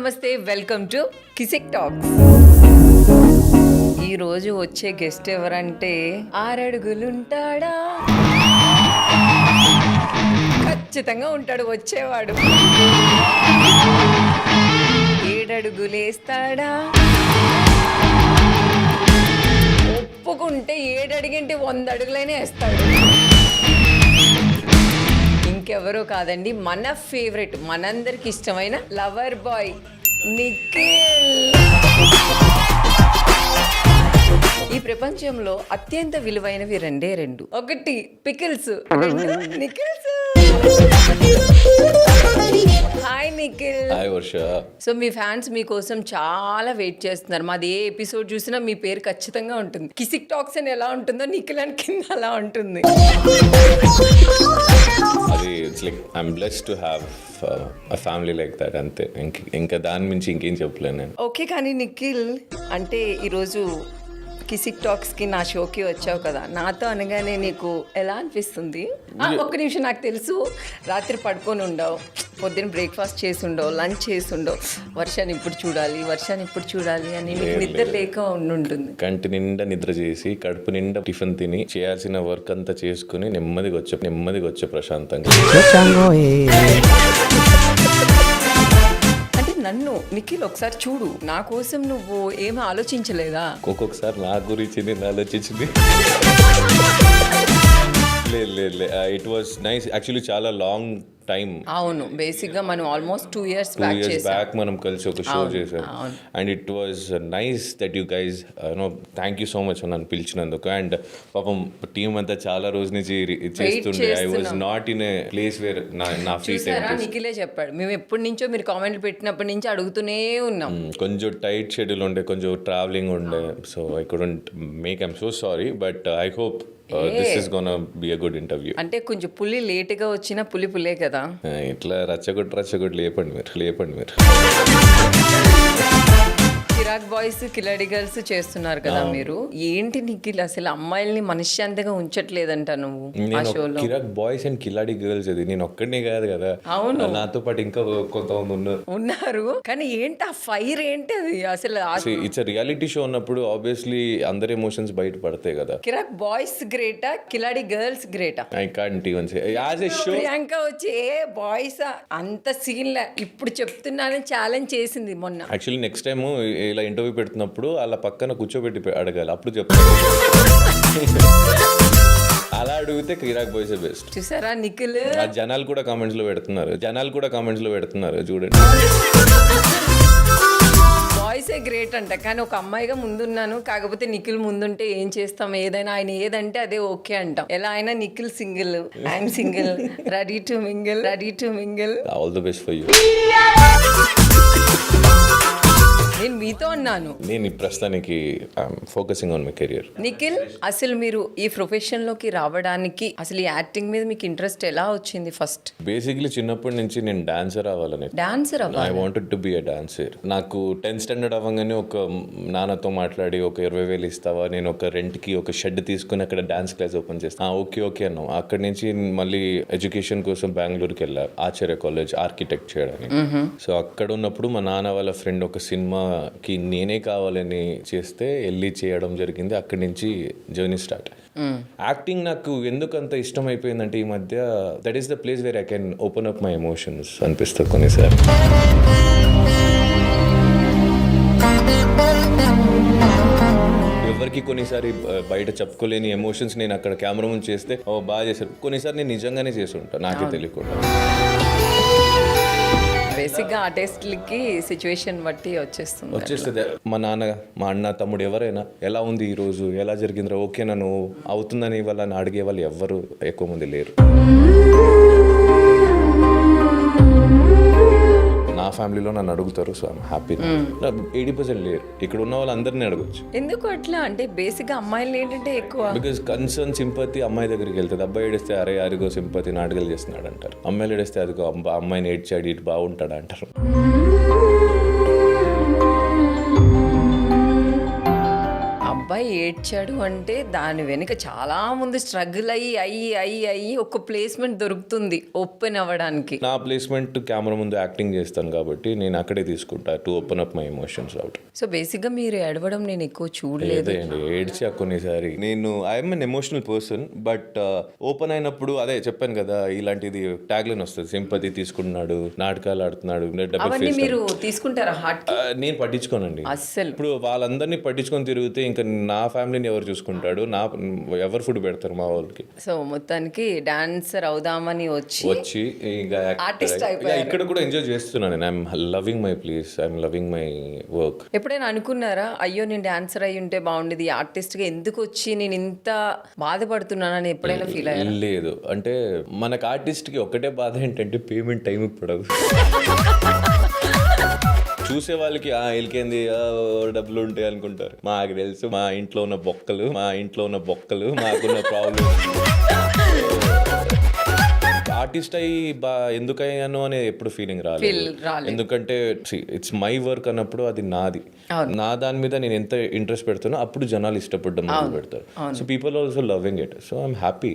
నమస్తే, welcome to Kissik talks. ఈ రోజు వచ్చే గెస్ట్ ఎవరంటే 6 అడుగులుంటాడా, ఖచ్చితంగా ఉంటాడు వచ్చేవాడు. 7 అడుగులేస్తాడా, ఒప్పుకుంటే 7 అడిగింటి 100 అడుగులైనా వేస్తాడు. ఇంకెవరో కాదండి, మన ఫేవరెట్, మనందరికి ఇష్టమైన లవర్ బాయ్ నిఖిల్. ఈ ప్రపంచంలో అత్యంత విలువైనవి రెండు. ఒకటి pickles, Nikhils. Hi Nikhil. Hi Varsha. So మీ ఫ్యాన్స్ మీకోసం చాలా వెయిట్ చేస్తున్నారు. మాది ఏ ఎపిసోడ్ చూసినా మీ పేరు ఖచ్చితంగా ఉంటుంది. కిసిక్ టాక్స్ అని ఎలా ఉంటుందో నిఖిల్ అని కింద అలా ఉంటుంది. అది it's like I'm blessed to have a family like that. అంతే, ఇంకా దాని మించి ఇంకేం చెప్పలేను నేను. ఓకే, కానీ నిఖిల్ అంటే ఈరోజు కిసిక్ టాక్స్కి నా షోకి వచ్చావు కదా, నాతో అనగానే నీకు ఎలా అనిపిస్తుంది? ఒక్క నిమిషం, నాకు తెలుసు రాత్రి పడుకొని ఉండవు, పొద్దున్న బ్రేక్ఫాస్ట్ చేసి ఉండవు, లంచ్ చేసి ఉండవు, వర్షాన్ని ఇప్పుడు చూడాలి అని నీకు నిద్ర లేక ఉంటుంది. కంటి నిండా నిద్ర చేసి కడుపు నిండా టిఫిన్ తిని చేయాల్సిన వర్క్ అంతా చేసుకుని నెమ్మదిగా వచ్చే ప్రశాంతంగా. అంటే నన్ను నిఖిల్ ఒకసారి చూడు, నా కోసం నువ్వు ఏమీ ఆలోచించలేదా? ఒక్కొక్కసారి నా గురించి నేను ఆలోచించింది. లేదు, ఇట్ వాస్ నైస్ యాక్చువల్లీ. చాలా లాంగ్ టైం. అవును, బేసిక్ గా మనం ఆల్మోస్ట్ 2 years బ్యాక్ మనం కలిసి ఒక షో చేసాం. And it was nice that you guys thank you so much నన్ను పిలిచినందుకు. అండ్ పాపం టీం అంతా చాలా రోజు నుంచి చేస్తుండే. I was not in a place where నా ఫ్రీ టైం. నిఖిలే చెప్పాడు, మేము ఎప్పటి నుంచో మీరు కామెంట్లు పెట్టినప్పటి నుంచి అడుగుతూనే ఉన్నాం. కొంచెం టైట్ షెడ్యూల్ ఉండే, కొంచెం ట్రావెలింగ్ ఉండే, so I couldn't make. I'm so sorry, but I hope this is gonna be a good interview. అంటే కొంచెం పులి లేటుగా వచ్చినా పులే కదా. ఇట్లా రచ్చగొట్టు లేపండి మీరు. కిరాక్ బాయ్స్, కిలాడి గర్ల్స్ చేస్తున్నారు కదా మీరు. ఏంటి నిఖిల్ అసలు అమ్మాయిల్ని మనశ్శాంతిగా ఉంచట్లేదంట నువ్వు ఆ షోలో. కిరాక్ బాయ్స్ అండ్ కిలాడి గర్ల్స్, అది నేను ఒక్కడనే కాదు కదా. అవును, నాతో పాటు ఇంకా కొంతమంది ఉన్నారు. కానీ ఏంటి ఆ ఫైర్ ఏంటి అది అసలు? ఇట్స్ రియాలిటీ షో ఉన్నప్పుడు ఆబ్వియస్లీ అందరి ఎమోషన్స్ బయట పడతాయి కదా. కిరాక్ బాయ్స్ గ్రేటా, కిలాడి గర్ల్స్ గ్రేటా? I can't even say. As a show Priyanka వచ్చి బాయ్స్ అంత సీన్ ఇప్పుడు చెప్తున్నానని ఛాలెంజ్ చేసింది మొన్న. యాక్చువల్లీ నెక్స్ట్ టైం ఇలా ఇంటర్వ్యూ పెడుతున్నప్పుడు అలా పక్కన కూర్చోబెట్టి అడగాలి, అప్పుడు చెప్తాను. అలా అడిగితే కిరాక్ బాయ్స్ బెస్ట్. చూసారా నిఖిల్? జనాలు కూడా కామెంట్స్ లో పెడుతున్నారు చూడండి. బాయ్సే గ్రేట్ అంట, కానీ ఒక అమ్మాయిగా ముందున్నాను. కాకపోతే నిఖిల్ ముందుంటే ఏం చేస్తాం, ఏదైనా ఆయన ఏదంటే అదే ఓకే అంటాం. ఎలా అయినా Nikhil single, I'm single, ready to mingle. All the best for you. నేను మీతో అన్నాను. నేను ప్రస్తుతానికి focusing on my career. Nikhil, అసలు మీరు ఈ ప్రొఫెషన్ లోకి రావడానికి అసలు ఈ యాక్టింగ్ మీద మీకు ఇంట్రెస్ట్ ఎలా వచ్చింది? ఫస్ట్ బేసిక్లీ చిన్నప్పటి నుంచి నేను డాన్సర్ అవ్వాలని. I wanted to be a dancer. నాకు 10th స్టాండర్డ్ అవ్వగానే ఒక నాన్నతో మాట్లాడి ఒక 20,000 ఇస్తావా, నేను ఒక రెంట్కి ఒక షెడ్ తీసుకుని అక్కడ డాన్స్ క్లాస్ ఓపెన్ చేస్తాను. ఓకే అన్నాం. అక్కడి నుంచి మళ్ళీ ఎడ్యుకేషన్ కోసం బెంగళూరుకి వెళ్ళా, ఆచార్య కాలేజ్ ఆర్కిటెక్ట్ చేయడానికి. సో అక్కడ ఉన్నప్పుడు మా నాన్న వాళ్ళ ఫ్రెండ్ ఒక సినిమాకి నేనే కావాలని చేస్తే వెళ్ళి చేయడం జరిగింది. అక్కడి నుంచి జర్నీ స్టార్ట్. యాక్టింగ్ నాకు ఎందుకు అంత ఇష్టం అయిపోయిందంటే ఈ మధ్య that is the place where I can open up my emotions అనిపిస్తుంది కొన్నిసార్లు. ఎవరికి కొన్నిసారి బయట చెప్పుకోలేని ఎమోషన్స్ నేను అక్కడ కెమెరా ముందు చేస్తే బాగా చేశారు. కొన్నిసారి నేను నిజంగానే చేసి ఉంటాను నాకే తెలియకుండా. బేసిక్గా ఆర్టిస్ట్లకి సిచ్యువేషన్ బట్టి వచ్చేస్తుంది. మా నాన్న, మా అన్న, తమ్ముడు ఎవరైనా ఎలా ఉంది ఈరోజు, ఎలా జరిగిందిరా, ఓకేనా, నువ్వు అవుతుందని వాళ్ళని అడిగే వాళ్ళు ఎవ్వరు ఎక్కువ మంది లేరు. నా ఫ్యామిలీలో నన్ను అడుగుతారు, సో ఐమ్ హ్యాపీ. 80% లేరు. ఇక్కడ ఉన్న వాళ్ళందరినీ అడగచ్చు. ఎందుకు అట్లా అంటే? బేసిక్గా అమ్మాయిలు ఏంటంటే ఎక్కువ బికాస్ కన్సర్న్ సింపతి అమ్మాయి దగ్గరికి వెళ్తుంది. అబ్బాయి ఏడిస్తే అరే అరిగో సింపతి నాటకాలు చేస్తున్నాడు అంటారు. అమ్మాయిలు ఏడిస్తే అదిగో అమ్మాయిని ఏడ్చాడు ఇటు బాగుంటాడు అంటారు. అబ్బాయి ఏడ్చాడు అంటే దాని వెనుక చాలా ముందు స్ట్రగుల్ అయ్యి ఒక ప్లేస్మెంట్ దొరుకుతుంది ఓపెన్ అవ్వడానికి. నా ప్లేస్మెంట్ కెమెరా ముందు యాక్టింగ్ చేస్తాను కాబట్టి నేను అక్కడే తీసుకుంటా to open up my emotions out. So బేసిక్గా మీరు ఏడవడం నేను ఎక్కువ చూడలేదు. లేదండి, ఏడ్చా కొన్నిసారి. నేను I'm an emotional person, but open అయినప్పుడు అదే చెప్పాను కదా, ఇలాంటిది ట్యాగ్ లైన్ వస్తుంది, సింపతి తీసుకుంటున్నాడు, నాటకాలు ఆడుతున్నాడు, డబుల్ అవన్నీ ఫేస్. మీరు తీసుకుంటారా హార్ట్? నేను పట్టించుకోనండి అస్సలు. ఇప్పుడు వాళ్ళందరినీ పట్టించుకొని తిరిగితే ఇంకా నా ఫ్యామిలీని ఎవరు చూసుకుంటాడు, ఎవరు ఫుడ్ పెడతారు మా వాళ్ళకి. సో మొత్తానికి డాన్సర్ అవుదామని వచ్చి ఇంకా ఆర్టిస్ట్ అయిపోయారు. ఇక్కడ కూడా ఎంజాయ్ చేస్తున్నాను. I'm loving my place, I'm loving my work. ఎప్పుడైనా అనుకున్నారా అయ్యో నేను డాన్సర్ అయి ఉంటే బాగుండేది, ఆర్టిస్ట్గా ఎందుకు వచ్చి నేను ఇంత బాధపడుతున్నానని ఎప్పుడైనా ఫీల్ అయ్యారా? లేదు, అంటే మనకు ఆర్టిస్ట్కి ఒకటే బాధ ఏంటంటే పేమెంట్ టైం పడదు. చూసే వాళ్ళకి వీళ్ళకేంది డబ్బులు ఉంటాయి అనుకుంటారు. మాకు తెలుసు మా ఇంట్లో ఉన్న బొక్కలు మాకున్న ప్రాబ్లం. ఆర్టిస్ట్ అయ్యి ఎందుకు అయ్యాను అనే ఎప్పుడు ఫీలింగ్ రాలేదు. ఎందుకంటే ఇట్స్ మై వర్క్ అన్నప్పుడు అది నాది, నా దాని మీద నేను ఎంత ఇంట్రెస్ట్ పెడుతున్నా అప్పుడు జనాలు ఇష్టపడడం మొదలు పెడతారు. So people also loving it, so I'm happy.